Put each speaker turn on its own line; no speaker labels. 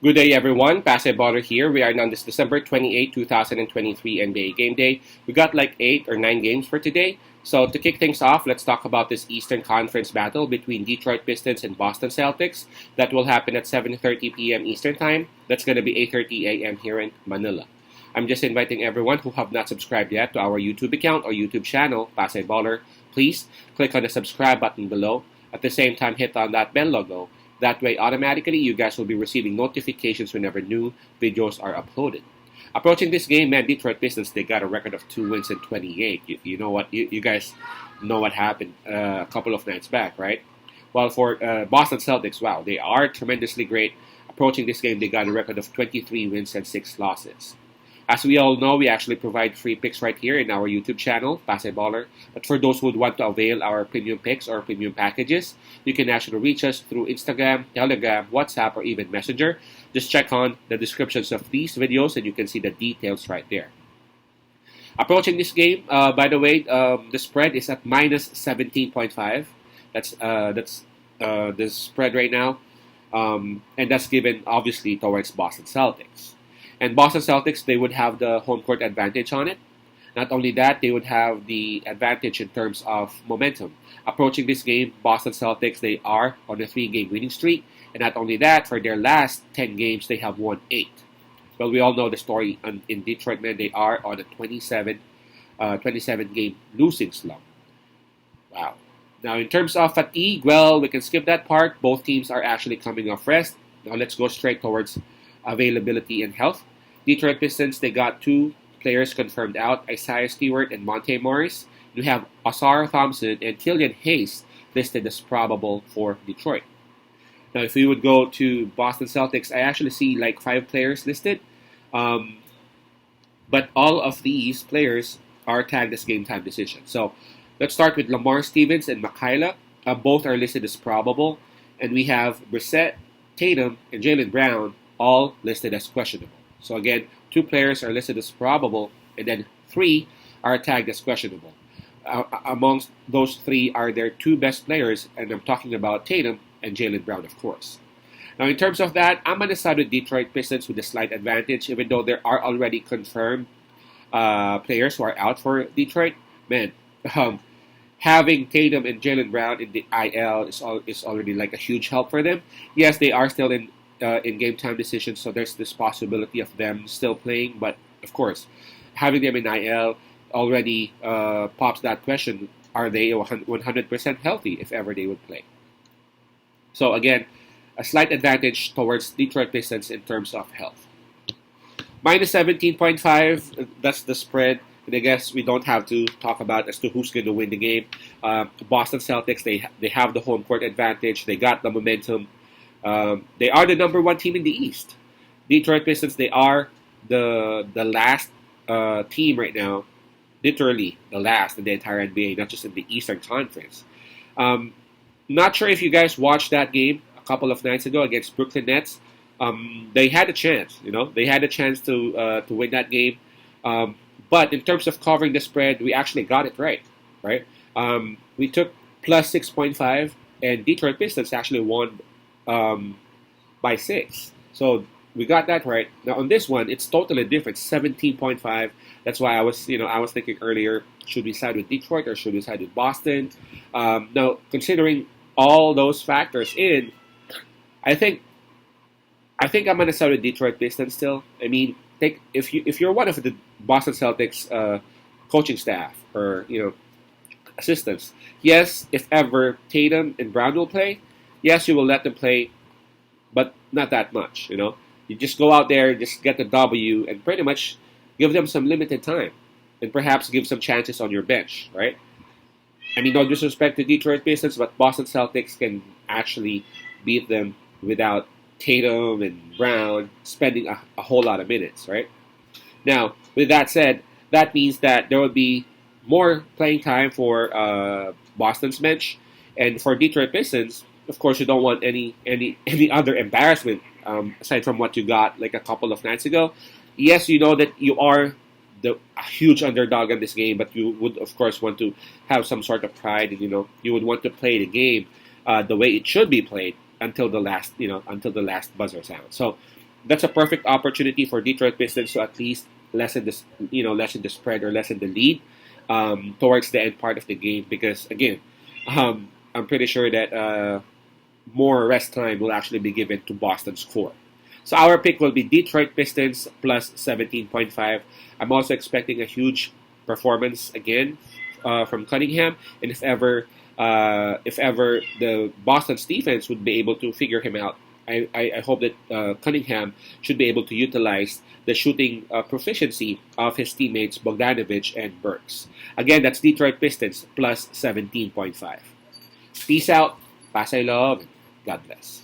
Good day, everyone. Basketballer here. We are on this December 28, 2023 NBA Game Day. We got like 8 or 9 games for today. So to kick things off, let's talk about this Eastern Conference battle between Detroit Pistons and Boston Celtics. That will happen at 7:30 p.m. Eastern Time. That's going to be 8:30 a.m. here in Manila. I'm just inviting everyone who have not subscribed yet to our YouTube account or YouTube channel, Basketballer. Please click on the subscribe button below. At the same time, hit on that bell logo. That way, automatically, you guys will be receiving notifications whenever new videos are uploaded. Approaching this game, man, Detroit Pistons, they got a record of 2 wins and 28. You know what? You guys know what happened a couple of nights back, right? Well, for Boston Celtics, wow, they are tremendously great. Approaching this game, they got a record of 23 wins and 6 losses. As we all know, we actually provide free picks right here in our YouTube channel, Basketballer. But for those who would want to avail our premium picks or premium packages, you can actually reach us through Instagram, Telegram, WhatsApp, or even Messenger. Just check on the descriptions of these videos and you can see the details right there. Approaching this game, by the way, the spread is at minus 17.5. That's the spread right now. And that's given, obviously, towards Boston Celtics. And Boston Celtics, they would have the home court advantage on it. Not only that, they would have the advantage in terms of momentum. Approaching this game, Boston Celtics, they are on a 3-game winning streak. And not only that, for their last 10 games, they have won 8. Well, we all know the story in Detroit, man. They are on a 27-game losing slump. Wow. Now, in terms of fatigue, well, we can skip that part. Both teams are actually coming off rest. Now, let's go straight towards availability and health. Detroit Pistons, they got 2 players confirmed out, Isaiah Stewart and Monte Morris. You have Osar Thompson and Killian Hayes listed as probable for Detroit. Now, if we would go to Boston Celtics, I actually see like 5 players listed. But all of these players are tagged as game time decisions. So let's start with Lamar Stevens and Makayla. Both are listed as probable. And we have Brissett, Tatum, and Jaylen Brown all listed as questionable. So again, 2 players are listed as probable, and then 3 are tagged as questionable. Amongst those 3 are their 2 best players, and I'm talking about Tatum and Jaylen Brown, of course. Now, in terms of that, I'm going to side with Detroit Pistons with a slight advantage, even though there are already confirmed players who are out for Detroit. Man, having Tatum and Jaylen Brown in the IL is already like a huge help for them. Yes, they are still in game time decisions, so there's this possibility of them still playing. But of course, having them in IL already pops that question: are they 100% healthy if ever they would play? So again, a slight advantage towards Detroit Pistons in terms of health. Minus 17.5, that's the spread. And I guess we don't have to talk about as to who's going to win the game. Boston Celtics, they have the home court advantage. They got the momentum. They are the number 1 team in the East. Detroit Pistons, they are the last team right now, literally the last in the entire NBA, not just in the Eastern Conference. Not sure if you guys watched that game a couple of nights ago against Brooklyn Nets. They had a chance, they had a chance to win that game. But in terms of covering the spread, we actually got it right? We took plus 6.5, and Detroit Pistons actually won by 6. So we got that right. Now on this one, it's totally different, 17.5. That's why I was thinking earlier, should we side with Detroit or should we side with Boston? Now, considering all those factors in, I think I'm gonna side with Detroit Pistons still. I mean, if you're one of the Boston Celtics coaching staff or assistants, yes, if ever Tatum and Brown will play, yes, you will let them play, but not that much. You just go out there, just get the W, and pretty much give them some limited time, and perhaps give some chances on your bench, right? I mean, no disrespect to Detroit Pistons, but Boston Celtics can actually beat them without Tatum and Brown spending a whole lot of minutes, right? Now, with that said, that means that there will be more playing time for Boston's bench, and for Detroit Pistons, of course, you don't want any other embarrassment aside from what you got like a couple of nights ago. Yes, you know that you are a huge underdog in this game, but you would of course want to have some sort of pride, and you would want to play the game the way it should be played until the last buzzer sound. So that's a perfect opportunity for Detroit Pistons to at least lessen this, lessen the spread or lessen the lead towards the end part of the game. Because again, I'm pretty sure that more rest time will actually be given to Boston's core. So our pick will be Detroit Pistons plus 17.5. I'm also expecting a huge performance again from Cunningham, and if ever the Boston's defense would be able to figure him out, I hope that Cunningham should be able to utilize the shooting proficiency of his teammates Bogdanovich and Burks. Again, that's Detroit Pistons plus 17.5. Peace out. Pasay love. God bless.